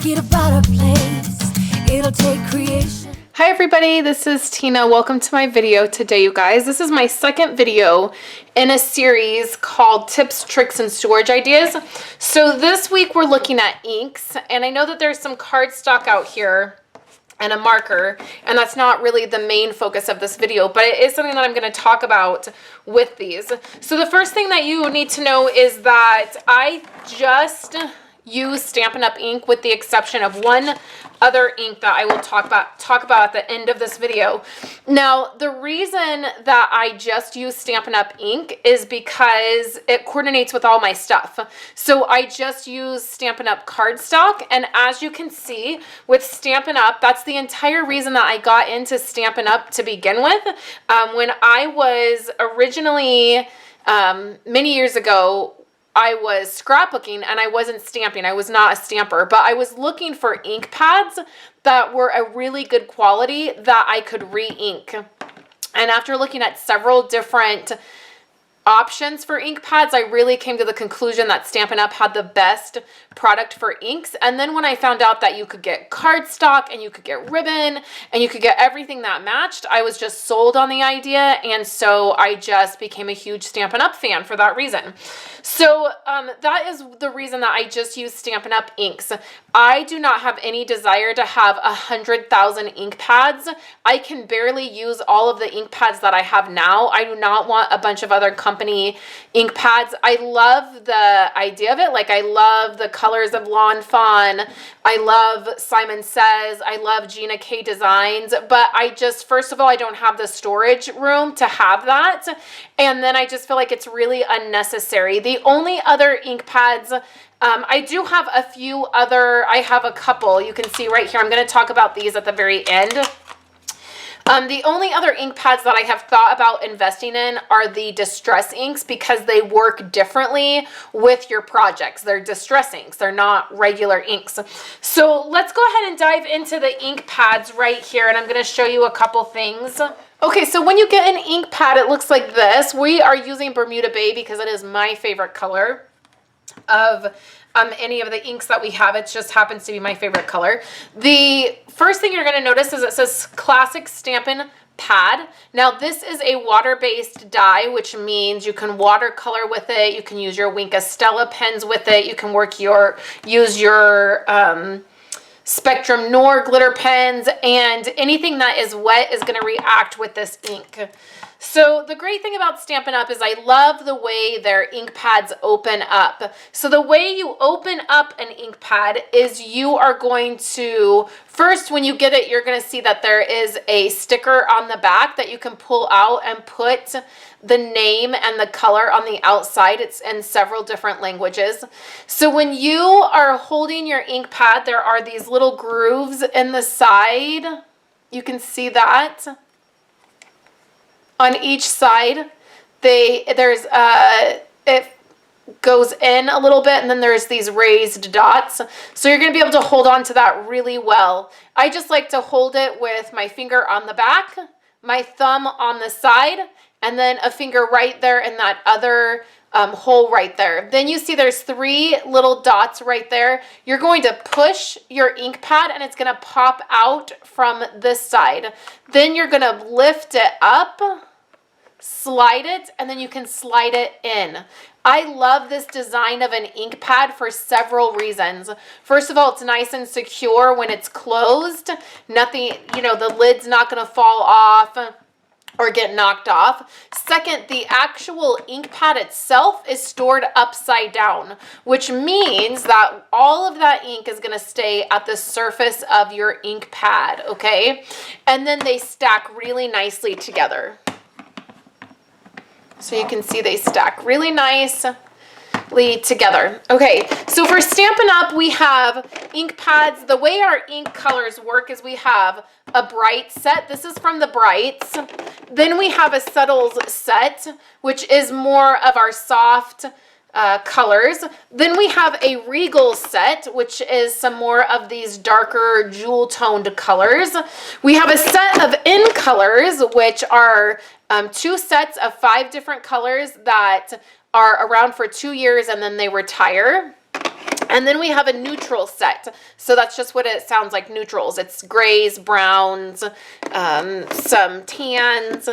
make it a better place. It'll take creation. Hi everybody, this is Tina. Welcome to my video today, you guys. This is my second video in a series called Tips, Tricks, and Storage Ideas. So this week we're looking at inks, and I know that there's some cardstock out here and a marker, and that's not really the main focus of this video, but it is something that I'm going to talk about with these. So the first thing that you need to know is that I just use Stampin' Up ink, with the exception of one other ink that I will talk about at the end of this video. Now, the reason that I just use Stampin' Up ink is because it coordinates with all my stuff. So I just use Stampin' Up cardstock, and as you can see with Stampin' Up, that's the entire reason that I got into Stampin' Up to begin with. When I was originally, many years ago, I was scrapbooking and I wasn't stamping. I was not a stamper, but I was looking for ink pads that were a really good quality that I could re-ink. And after looking at several different options for ink pads, I really came to the conclusion that Stampin' Up had the best product for inks. And then when I found out that you could get cardstock and you could get ribbon and you could get everything that matched, I was just sold on the idea, and so I just became a huge Stampin' Up fan for that reason. So that is the reason that I just use Stampin' Up inks. I do not have any desire to have 100,000 ink pads. I can barely use all of the ink pads that I have now. I do not want a bunch of other company ink pads. I love the idea of it. Like, I love the colors of Lawn Fawn. I love Simon Says. I love Gina K Designs. But I just, first of all, I don't have the storage room to have that. And then I just feel like it's really unnecessary. The only other ink pads, I do have a few other, I have a couple. You can see right here. I'm going to talk about these at the very end. The only other ink pads that I have thought about investing in are the distress inks, because they work differently with your projects. They're distress inks. They're not regular inks. So let's go ahead and dive into the ink pads right here, and I'm going to show you a couple things. Okay, so when you get an ink pad, it looks like this. We are using Bermuda Bay because it is my favorite color of any of the inks that we have. It just happens to be my favorite color. The first thing you're going to notice is it says Classic Stampin' Pad. Now, this is a water-based dye, which means you can watercolor with it. You can use your Wink Estella pens with it. You can use your Spectrum Noir glitter pens, and anything that is wet is going to react with this ink. So the great thing about Stampin' Up is I love the way their ink pads open up. So the way you open up an ink pad is you are going to, first when you get it, you're going to see that there is a sticker on the back that you can pull out and put the name and the color on the outside. It's in several different languages. So when you are holding your ink pad, there are these little grooves in the side. You can see that. On each side, it goes in a little bit, and then there's these raised dots. So you're going to be able to hold on to that really well. I just like to hold it with my finger on the back, my thumb on the side, and then a finger right there in that other hole right there. Then you see there's 3 little dots right there. You're going to push your ink pad, and it's going to pop out from this side. Then you're going to lift it up, slide it, and then you can slide it in. I love this design of an ink pad for several reasons. First of all, it's nice and secure when it's closed. Nothing, the lid's not going to fall off or get knocked off. Second, the actual ink pad itself is stored upside down, which means that all of that ink is going to stay at the surface of your ink pad, okay? And then they stack really nicely together. So you can see they stack really nicely together. Okay, so for Stampin' Up, we have ink pads. The way our ink colors work is we have a bright set. This is from the Brights. Then we have a Subtles set, which is more of our soft colors. Then we have a Regal set, which is some more of these darker jewel toned colors. We have a set of In colors, which are 2 sets of 5 different colors that are around for 2 years and then they retire. And then we have a neutral set. So that's just what it sounds like, neutrals. It's grays, browns, some tans.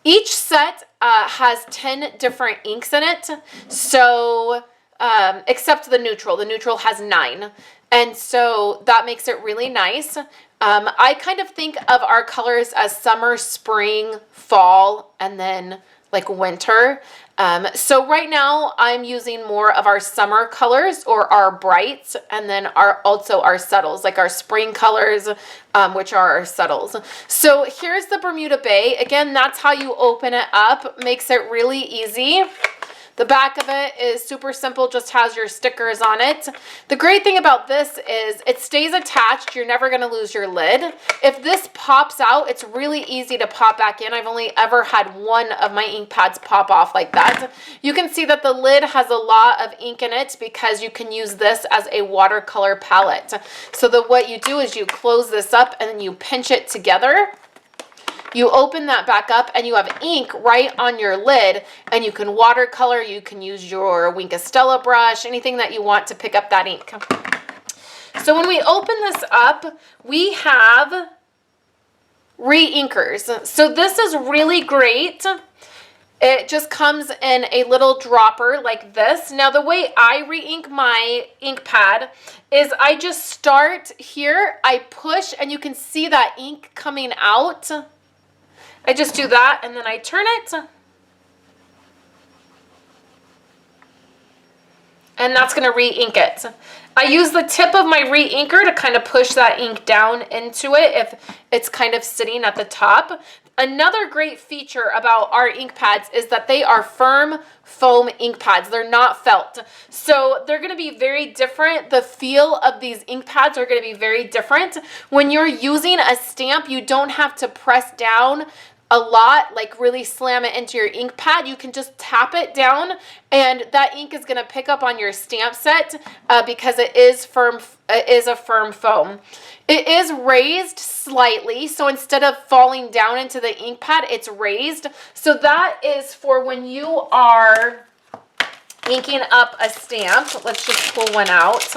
Each set has 10 different inks in it. So, except the neutral. The neutral has 9. And so that makes it really nice. I kind of think of our colors as summer, spring, fall, and then like winter. So right now I'm using more of our summer colors or our brights, and then also our subtles, like our spring colors, which are our subtles. So here's the Bermuda Bay. Again, that's how you open it up. Makes it really easy. The back of it is super simple, just has your stickers on it. The great thing about this is it stays attached. You're never going to lose your lid. If this pops out, it's really easy to pop back in. I've only ever had one of my ink pads pop off like that. You can see that the lid has a lot of ink in it because you can use this as a watercolor palette. So what you do is you close this up and then you pinch it together. You open that back up and you have ink right on your lid, and you can watercolor, you can use your Wink of Stella brush, anything that you want to pick up that ink. So when we open this up, we have Reinkers. So this is really great. It just comes in a little dropper like this. Now the way I re-ink my ink pad is I just start here, I push, and you can see that ink coming out. I just do that and then I turn it. And that's going to re-ink it. I use the tip of my re-inker to kind of push that ink down into it if it's kind of sitting at the top. Another great feature about our ink pads is that they are firm foam ink pads. They're not felt. So they're going to be very different. The feel of these ink pads are going to be very different. When you're using a stamp, you don't have to press down a lot, like really slam it into your ink pad. You can just tap it down and that ink is going to pick up on your stamp set because it is firm. It is a firm foam. It is raised slightly, so instead of falling down into the ink pad, it's raised. So that is for when you are inking up a stamp. Let's just pull one out.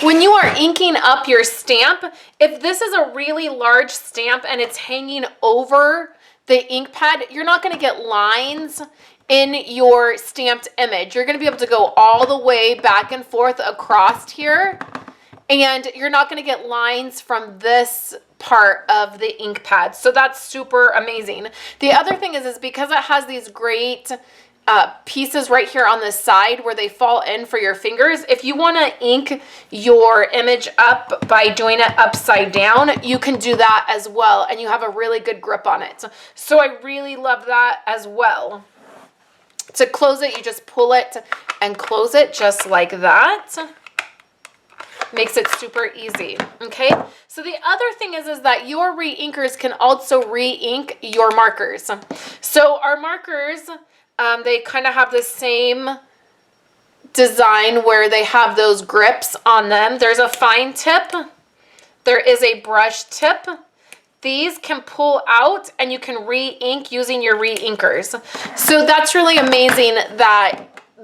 When you are inking up your stamp, if this is a really large stamp and it's hanging over the ink pad, you're not going to get lines in your stamped image. You're going to be able to go all the way back and forth across here, and you're not going to get lines from this part of the ink pad. So that's super amazing. The other thing is because it has these great pieces right here on the side where they fall in for your fingers. If you want to ink your image up by doing it upside down, you can do that as well, and you have a really good grip on it. So I really love that as well. To close it, you just pull it and close it just like that. Makes it super easy. Okay, so the other thing is that your re-inkers can also re-ink your markers. So our markers, they kind of have the same design where they have those grips on them. There's a fine tip. There is a brush tip. These can pull out and you can re-ink using your re-inkers. So that's really amazing that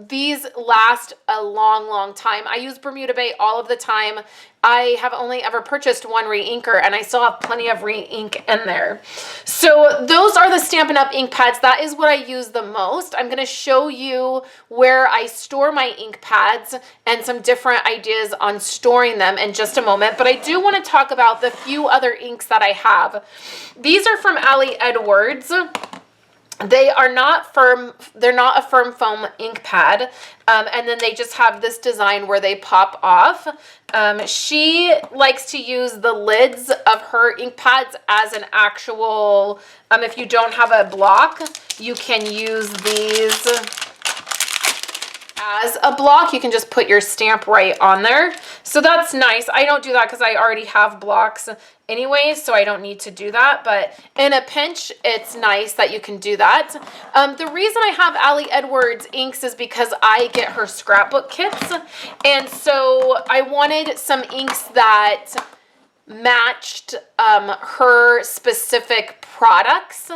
these last a long, long time. I use Bermuda Bay all of the time. I have only ever purchased one re-inker and I still have plenty of re-ink in there. So those are the Stampin' Up! Ink pads. That is what I use the most. I'm going to show you where I store my ink pads and some different ideas on storing them in just a moment. But I do want to talk about the few other inks that I have. These are from Ali Edwards. They are not firm, they're not a firm foam ink pad, and then they just have this design where they pop off. She likes to use the lids of her ink pads as an actual, if you don't have a block, you can use these as a block. You can just put your stamp right on there. So that's nice. I don't do that because I already have blocks anyway, so I don't need to do that. But in a pinch, it's nice that you can do that. The reason I have Ali Edwards inks is because I get her scrapbook kits. And so I wanted some inks that matched her specific products.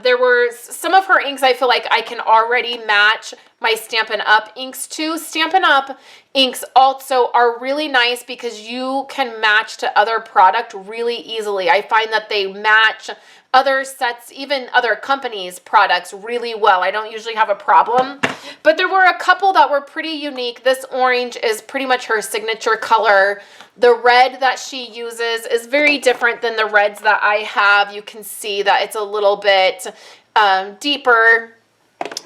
There were some of her inks I feel like I can already match my Stampin' Up inks to. Stampin' Up inks also are really nice because you can match to other product really easily. I find that they match other sets, even other companies' products really well. I don't usually have a problem, but there were a couple that were pretty unique. This orange is pretty much her signature color. The red that she uses is very different than the reds that I have. You can see that it's a little bit deeper.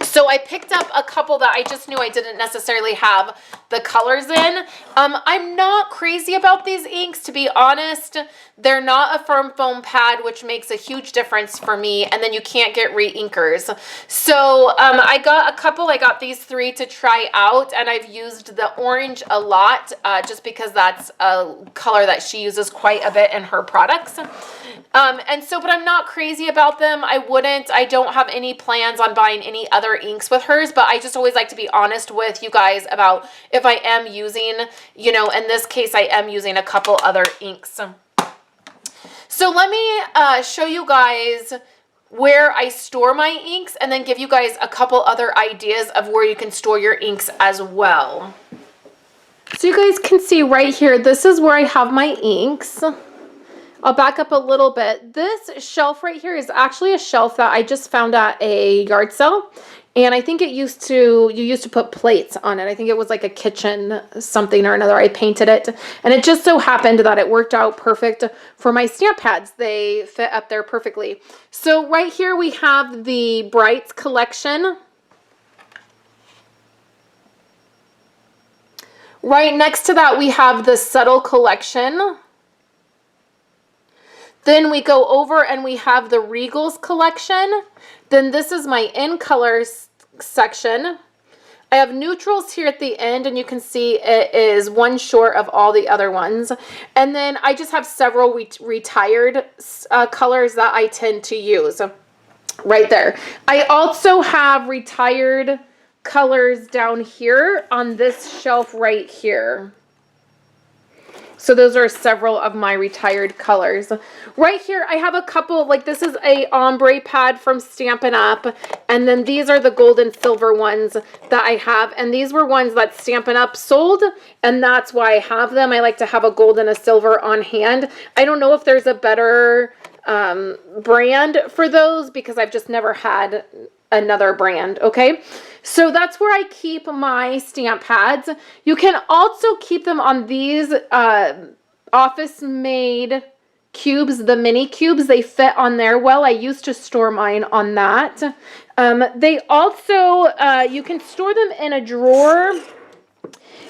So I picked up a couple that I just knew I didn't necessarily have the colors in. I'm not crazy about these inks, to be honest. They're not a firm foam pad, which makes a huge difference for me, and then you can't get Reinkers. So I got a couple. I got these 3 to try out, and I've used the orange a lot just because that's a color that she uses quite a bit in her products. But I'm not crazy about them. I don't have any plans on buying any other inks with hers, but I just always like to be honest with you guys about if I am using, you know, in this case, I am using a couple other inks. So let me show you guys where I store my inks and then give you guys a couple other ideas of where you can store your inks as well. So you guys can see right here, this is where I have my inks. I'll back up a little bit. This shelf right here is actually a shelf that I just found at a yard sale. And I think you used to put plates on it. I think it was like a kitchen something or another. I painted it. And it just so happened that it worked out perfect for my stamp pads. They fit up there perfectly. So right here we have the Brights collection. Right next to that we have the Subtle collection. Then we go over and we have the Regals collection. Then this is my in colors section. I have neutrals here at the end, and you can see it is one short of all the other ones. And then I just have several retired colors that I tend to use right there. I also have retired colors down here on this shelf right here. So those are several of my retired colors. Right here, I have a couple, like this is a ombre pad from Stampin' Up. And then these are the gold and silver ones that I have. And these were ones that Stampin' Up sold. And that's why I have them. I like to have a gold and a silver on hand. I don't know if there's a better brand for those because I've just never had another brand, okay? So that's where I keep my stamp pads. You can also keep them on these office-made cubes, the mini cubes. They fit on there well. I used to store mine on that. They also, you can store them in a drawer.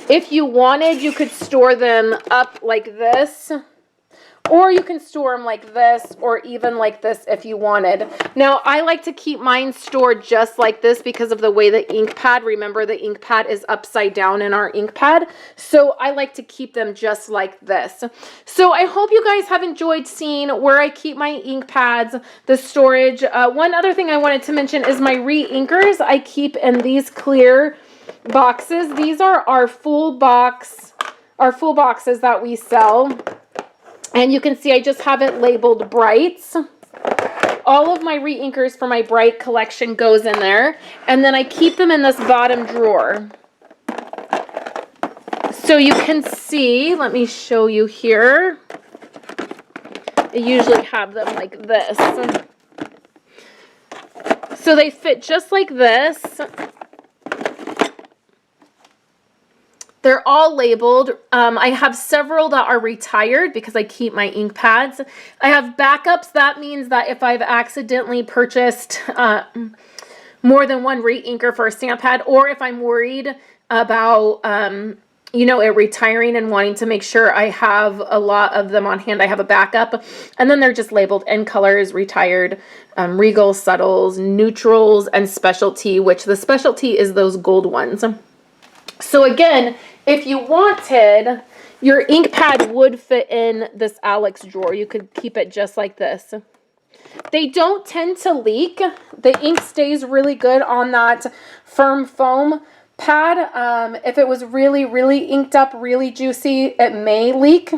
If you wanted, you could store them up like this. Or you can store them like this, or even like this if you wanted. Now, I like to keep mine stored just like this because of the way the ink pad, remember the ink pad is upside down in our ink pad. So I like to keep them just like this. So I hope you guys have enjoyed seeing where I keep my ink pads, the storage. One other thing I wanted to mention is my Reinkers I keep in these clear boxes. These are our full boxes that we sell. And you can see I just have it labeled Brights. All of my Reinkers for my Bright collection goes in there. And then I keep them in this bottom drawer. So you can see, let me show you here. I usually have them like this. So they fit just like this. They're all labeled. I have several that are retired because I keep my ink pads. I have backups. That means that if I've accidentally purchased more than one Reinker for a stamp pad, or if I'm worried about, you know, it retiring and wanting to make sure I have a lot of them on hand, I have a backup. And then they're just labeled in colors, retired, Regal, Subtles, Neutrals, and Specialty, which the Specialty is those gold ones. So again, if you wanted, your ink pad would fit in this Alex drawer. You could keep it just like this. They don't tend to leak. The ink stays really good on that firm foam pad. If it was really, really inked up, really juicy, it may leak.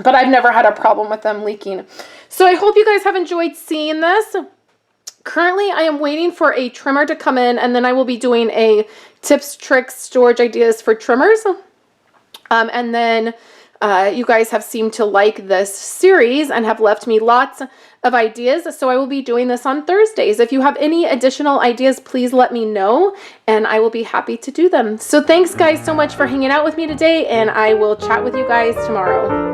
but I've never had a problem with them leaking. So I hope you guys have enjoyed seeing this. Currently, I am waiting for a trimmer to come in, and then I will be doing a tips, tricks, storage ideas for trimmers. And then you guys have seemed to like this series and have left me lots of ideas. So I will be doing this on Thursdays. If you have any additional ideas, please let me know, and I will be happy to do them. So thanks guys so much for hanging out with me today, and I will chat with you guys tomorrow.